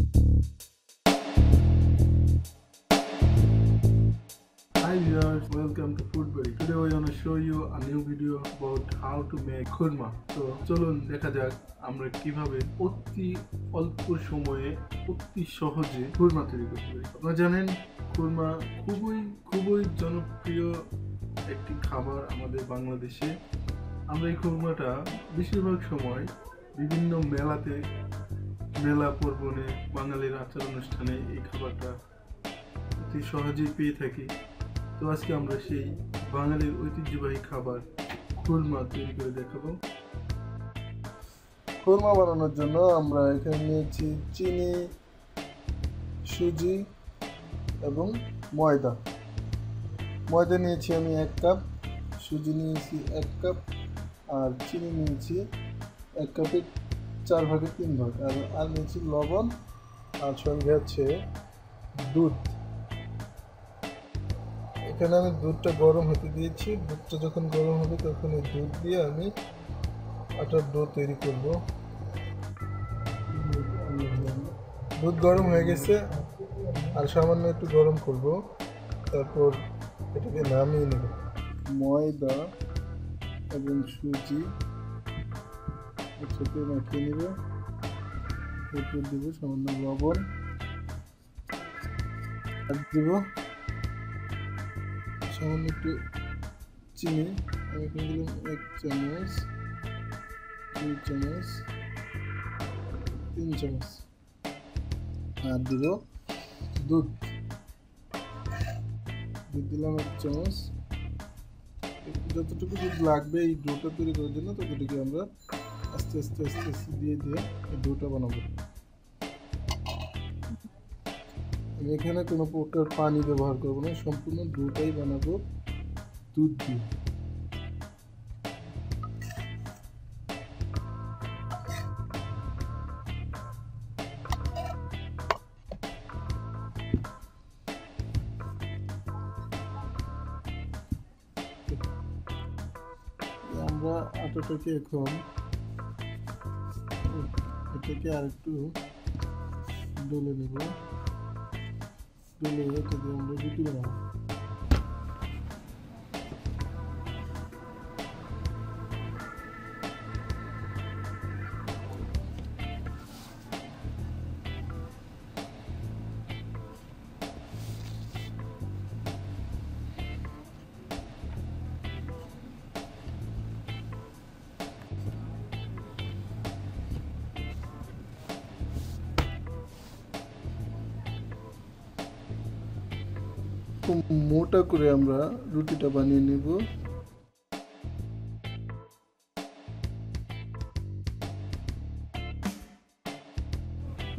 Hi viewers, welcome to Food Buddy. Today we want to show you a new video about how to make khurma. So চলুন দেখা যাক আমরা কিভাবে অতি অল্প সময়ে অতি সহজে খুরমা তৈরি করতে পারি। আপনারা জানেন খুরমা খুবই জনপ্রিয় একটি খাবার আমাদের বাংলাদেশে। আমরা এই খুরমাটা বেশিরভাগ সময় বিভিন্ন মেলা পর্বণে বাঙালির আচার অনুষ্ঠানে এই খাবারটা অতি সহজেই পেয়ে থাকি। তো আজকে আমরা সেই বাঙালির ঐতিহ্যবাহী খাবার খুরমা তৈরি করে দেখাবো। খুরমা বানানোর জন্য আমরা এখানে নিয়েছি চিনি, সুজি এবং ময়দা নিয়েছি আমি 1 কাপ, সুজি নিয়েছি 1 কাপ, আর চিনি নিয়েছি 1 কাপের 4 ভাগের 3 ভাগ, আর নিয়েছি লবণ, আর সঙ্গে আছে দুধ। এখানে আমি দুধটা গরম হতে দিয়েছি। দুধটা যখন গরম হবে তখন এই দুধ দিয়ে আমি আটার ডো তৈরি করব। দুধ গরম হয়ে গেছে, আর সামান্য একটু গরম করব, তারপর এটাকে নামিয়ে নেব। ময়দা এবং সুজি একসাথে মাখিয়ে নেব। এরপর দেব সামান্য লবণ, আর দেব সামান্য একটু চিনি। আমি এখানে দিলাম 1 চামচ, 2 চামচ, 3 চামচ, আর দেব দুধ দিলাম 1 চামচ। যতটুকু দুধ লাগবে এই ডোটা তৈরি করার জন্য ততটুকু আমরা আস্তে আস্তে দিয়ে এই ডোটা বানাবো। আমি এখানে কোনো প্রকার পানি ব্যবহার করব না, সম্পূর্ণ ডোটাই বানাবো দুধ দিয়ে। আমরা আটাটাকে এখন এটাকে আরেকটু ডলে নেব। ডলে এটা দিয়ে আমরা রুটি বানাবো। মোটা করে আমরা রুটিটা বানিয়ে নেব।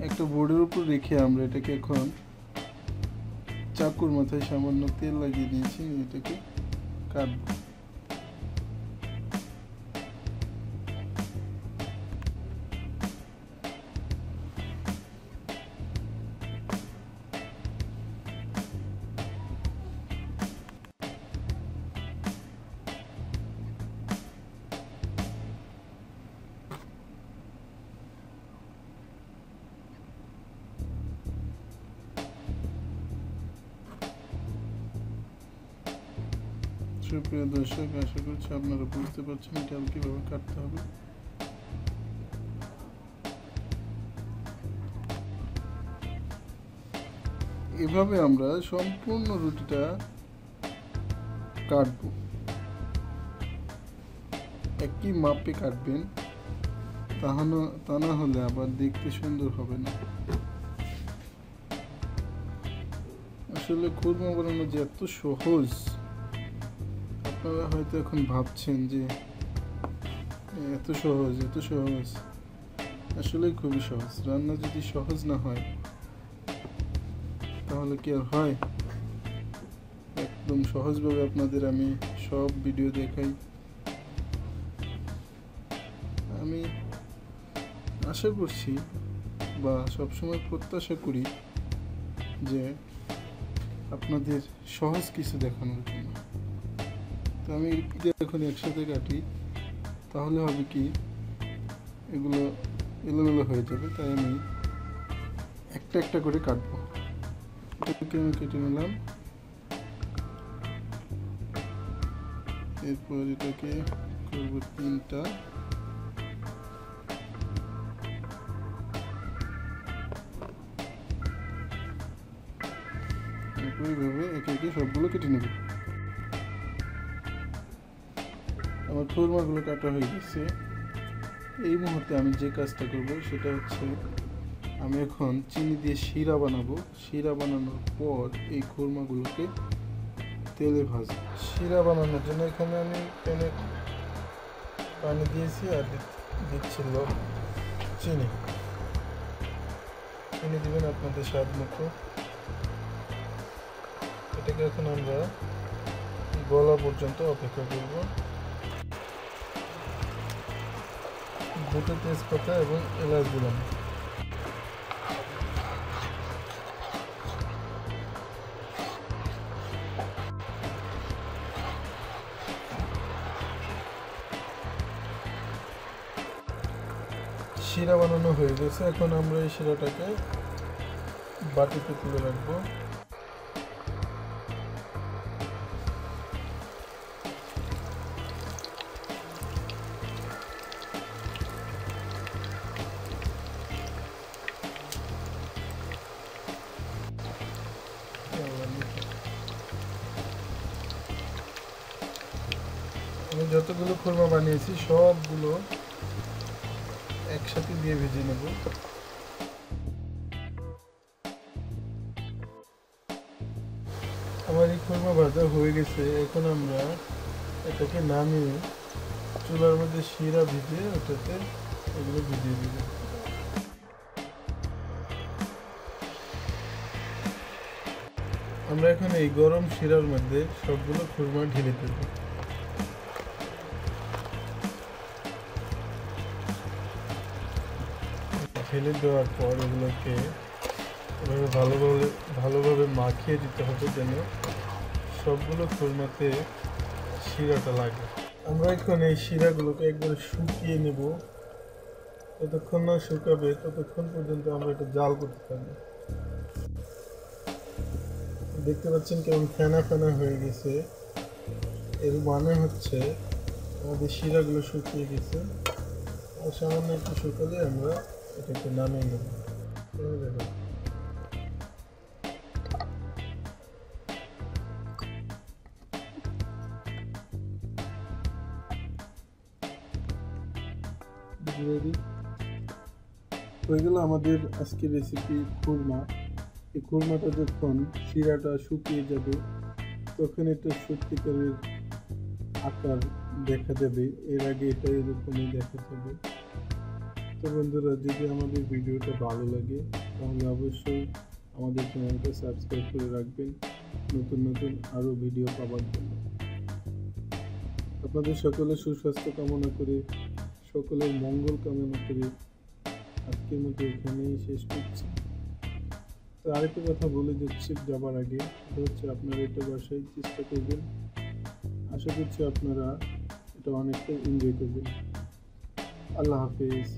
একটা বোর্ডের উপর রেখে আমরা এটাকে এখন চাকুর মাথায় সামান্য তেল লাগিয়ে দিয়েছি, এটাকে কাটবো। সুপ্রিয় দর্শক, আশা করছি আপনারা বুঝতে পারছেন এটা কিভাবে কাটতে হবে। এভাবে আমরা সম্পূর্ণ রুটিটা কাটবো। একই মাপে কাটবেন, তা না হলে আবার দেখতে সুন্দর হবে না। আসলে খুরমা বানানো যে এত সহজ, আপনারা হয়তো এখন ভাবছেন যে এত সহজ। আসলে খুবই সহজ। রান্না যদি সহজ না হয় তাহলে কি আর হয়? একদম সহজভাবে আপনাদের আমি সব ভিডিও দেখাই। আমি আশা করছি বা সবসময় প্রত্যাশা করি যে আপনাদের সহজ কিছু দেখানোর জন্য। তো আমি এখন একসাথে কাটি, তাহলে হবে কি এগুলো এলোমেলো হয়ে যাবে, তাই আমি একটা একটা করে কাটবো। এটাকে আমি কেটে নিলাম। এরপর এটাকে করবো 3টা। এইভাবে একে একে সবগুলো কেটে নেব। আমার খুরমাগুলো কাটা হয়ে গেছে। এই মুহূর্তে আমি যে কাজটা করব সেটা হচ্ছে আমি এখন চিনি দিয়ে শিরা বানাবো। শিরা বানানোর পর এই খুরমাগুলোকে তেলে ভাজবো। শিরা বানানোর জন্য এখানে আমি প্যানে পানি দিয়েছি আর দিচ্ছিল চিনি। চিনি দিবেন আপনাদের স্বাদ মতো। এটাকে এখন আমরা গলা পর্যন্ত অপেক্ষা করব। দুটো তেজপাতা এবং এলাচ দিলাম। শিরা বানানো হয়ে গেছে। এখন আমরা এই শিরাটাকে বাটিতে তুলে রাখবো। আমি যতগুলো খুরমা বানিয়েছি সবগুলো একসাথে দিয়ে ভেজে নেব। আমার এই খুরমা ভাজা হয়ে গেছে। এখন আমরা এটাকে নামিয়ে চুলার মধ্যে শিরা ভিজিয়ে ওটাতে এগুলো ভিজিয়ে দেব। আমরা এখন এই গরম শিরার মধ্যে সবগুলো খুরমা ঢেলে দেব। ঢেলে দেওয়ার পর এগুলোকে ভালোভাবে মাখিয়ে দিতে হবে যেন সবগুলো খুরমাতে শিরাটা লাগে। আমরা এখন এই শিরাগুলোকে একবার শুকিয়ে নেব। যতক্ষণ না শুকাবে ততক্ষণ পর্যন্ত আমরা এটা জাল করতে থাকবো। দেখতে পাচ্ছেন কেমন ফেনা ফেনা হয়ে গেছে। এর মানে হচ্ছে আমাদের শিরাগুলো শুকিয়ে গেছে। আর সামান্য একটু শুকালে আমরা এটাকে নামিয়ে নেব। রেডি হয়ে গেল আমাদের আজকের রেসিপি খুরমা। এই খুরমাটা যখন শিরাটা শুকিয়ে যাবে তখন এটা সত্যিকারের আকার দেখা যাবে। এর আগে এটা এরকমই দেখা যাবে। তো বন্ধুরা, যদি আমাদের ভিডিওটা ভালো লাগে তাহলে অবশ্যই আমাদের চ্যানেলটা সাবস্ক্রাইব করে রাখবেন নতুন নতুন আরও ভিডিও পাওয়ার জন্য। আপনাদের সকলের সুস্বাস্থ্য কামনা করে, সকলের মঙ্গল কামনা করে আজকের মতো এখানেই শেষ করছি। তো আরেকটা কথা বলে যাচ্ছি যাবার আগে, সেটা হচ্ছে আপনারা এটা বাসায় চেষ্টা করবেন। আশা করছি আপনারা এটা অনেকটা এনজয় করবেন। আল্লাহ হাফেজ।